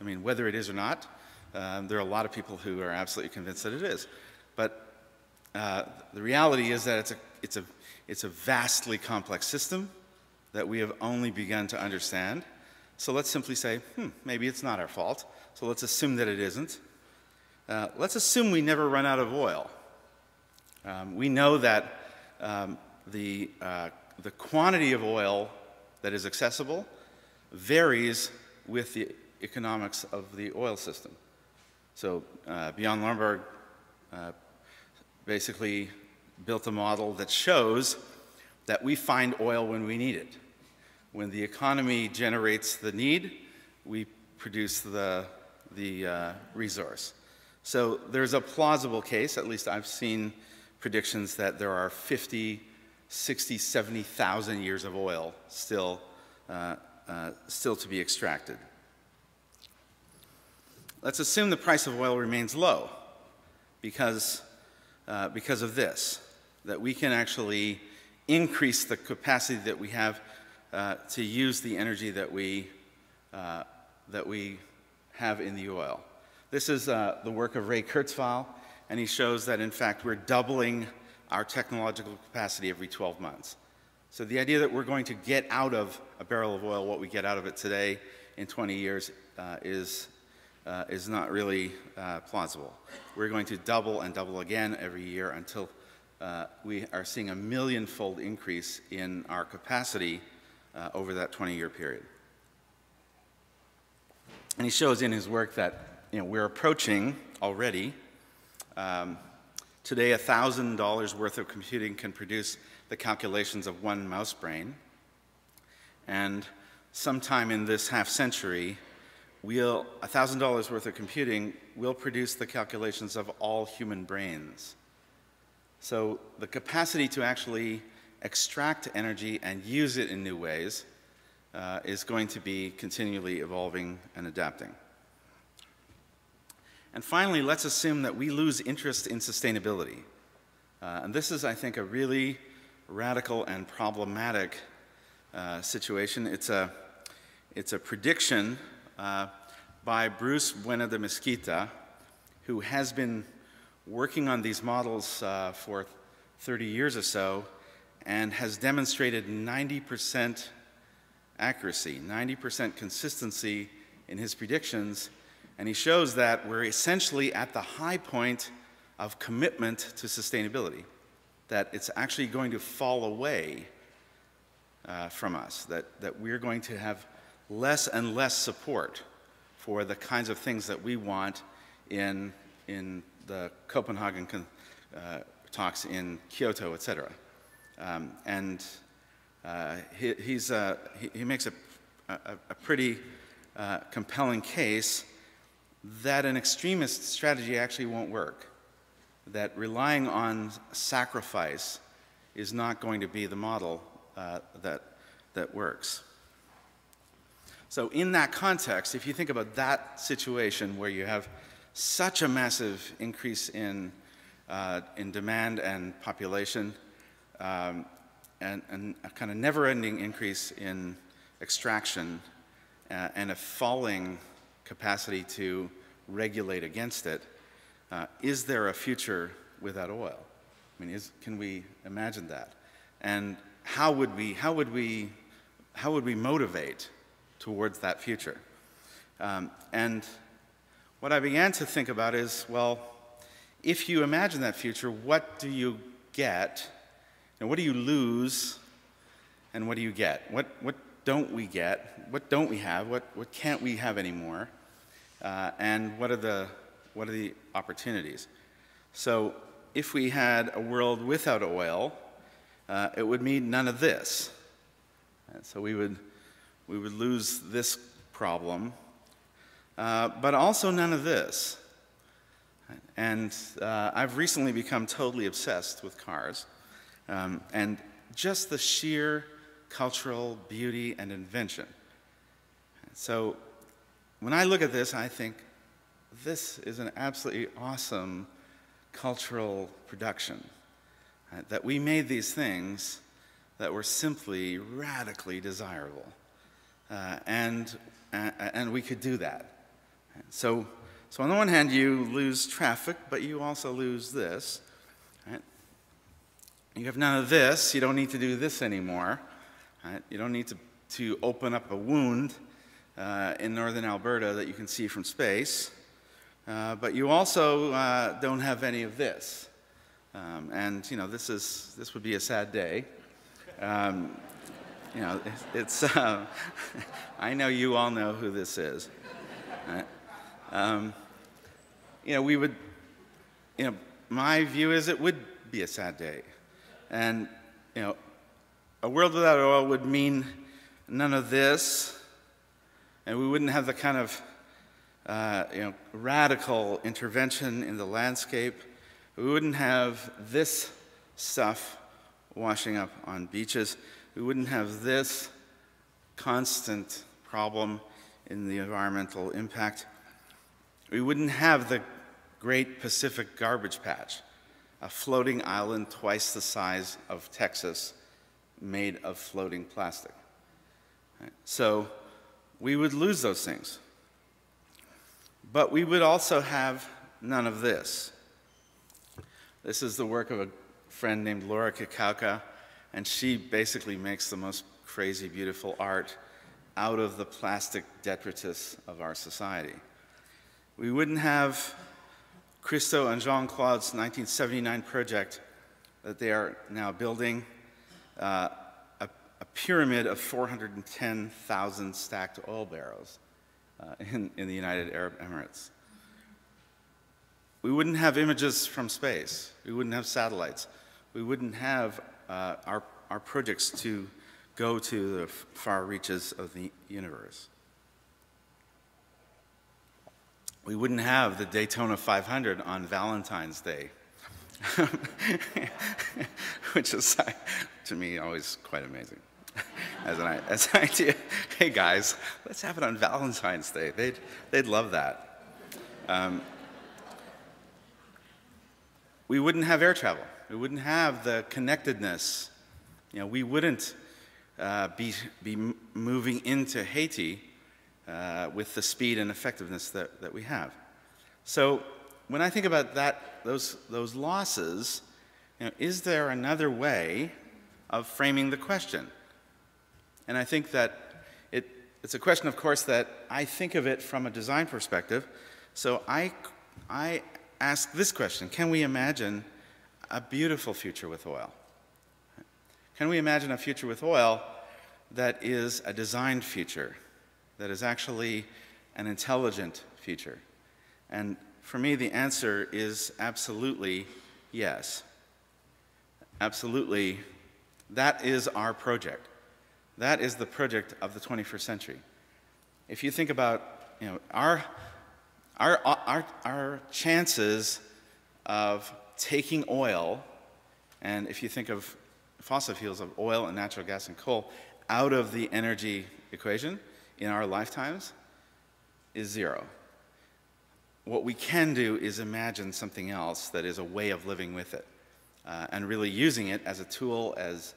I mean, whether it is or not, there are a lot of people who are absolutely convinced that it is. But the reality is that it's a vastly complex system that we have only begun to understand. So let's simply say, maybe it's not our fault. So let's assume that it isn't. Let's assume we never run out of oil. We know that the quantity of oil that is accessible varies with the economics of the oil system. So Bjorn Lomborg basically built a model that shows that we find oil when we need it. When the economy generates the need, we produce the resource. So there's a plausible case, at least I've seen predictions that there are 50, 60, 70,000 years of oil still to be extracted. Let's assume the price of oil remains low because of this, that we can actually increase the capacity that we have to use the energy that we have in the oil. This is the work of Ray Kurzweil, and he shows that, in fact, we're doubling our technological capacity every 12 months. So the idea that we're going to get out of a barrel of oil what we get out of it today in 20 years is not really plausible. We're going to double and double again every year until we are seeing a million-fold increase in our capacity over that 20-year period. And he shows in his work that we're approaching already. Today, $1,000 worth of computing can produce the calculations of one mouse brain. And sometime in this half-century, $1,000 worth of computing will produce the calculations of all human brains. So the capacity to actually extract energy and use it in new ways is going to be continually evolving and adapting. And finally, let's assume that we lose interest in sustainability. And this is, I think, a really radical and problematic situation. It's a prediction by Bruce Buena de Mesquita, who has been working on these models for 30 years or so and has demonstrated 90% accuracy, 90% consistency in his predictions. And he shows that we're essentially at the high point of commitment to sustainability, that it's actually going to fall away from us, that we're going to have less and less support for the kinds of things that we want in the Copenhagen talks in Kyoto, et cetera. He makes a pretty compelling case that an extremist strategy actually won't work, that relying on sacrifice is not going to be the model that works. So in that context, if you think about that situation where you have such a massive increase in demand and population, and a kind of never-ending increase in extraction, and a falling capacity to regulate against it, is there a future without oil? I mean, can we imagine that? And how would we motivate towards that future? And what I began to think about is, well, if you imagine that future, what do you get? And what do you lose? And what do you get? What don't we get? What don't we have? What can't we have anymore? And what are the opportunities? So if we had a world without oil, it would mean none of this. And so we would lose this problem, but also none of this. And I've recently become totally obsessed with cars, and just the sheer cultural beauty and invention. So when I look at this, I think this is an absolutely awesome cultural production, that we made these things that were simply radically desirable, and we could do that. So on the one hand, you lose traffic, but you also lose this. Right? You have none of this. You don't need to do this anymore. Right? You don't need to open up a wound in northern Alberta that you can see from space. But you also don't have any of this. And this would be a sad day. It's I know you all know who this is. Right? My view is it would be a sad day. And, a world without oil would mean none of this, and we wouldn't have the kind of, radical intervention in the landscape. We wouldn't have this stuff washing up on beaches. We wouldn't have this constant problem in the environmental impact. We wouldn't have the Great Pacific Garbage Patch, a floating island twice the size of Texas made of floating plastic. Right? So we would lose those things. But we would also have none of this. This is the work of a friend named Laura Kikauka, and she basically makes the most crazy, beautiful art out of the plastic detritus of our society. We wouldn't have Christo and Jean-Claude's 1979 project that they are now building, a pyramid of 410,000 stacked oil barrels in the United Arab Emirates. We wouldn't have images from space. We wouldn't have satellites. We wouldn't have our projects to go to the far reaches of the universe. We wouldn't have the Daytona 500 on Valentine's Day, which is, to me, always quite amazing as an idea. Hey guys, let's have it on Valentine's Day. They'd love that. We wouldn't have air travel. We wouldn't have the connectedness. We wouldn't be moving into Haiti with the speed and effectiveness that we have. So when I think about those losses, is there another way of framing the question? And I think that it's a question, of course, that I think of it from a design perspective. So I ask this question: can we imagine a beautiful future with oil? Can we imagine a future with oil that is a designed future, that is actually an intelligent future? And for me, the answer is absolutely yes. Absolutely. That is our project. That is the project of the 21st century. If you think about our chances of taking oil, and if you think of fossil fuels, of oil and natural gas and coal, out of the energy equation in our lifetimes, is zero. What we can do is imagine something else that is a way of living with it, and really using it as a tool, as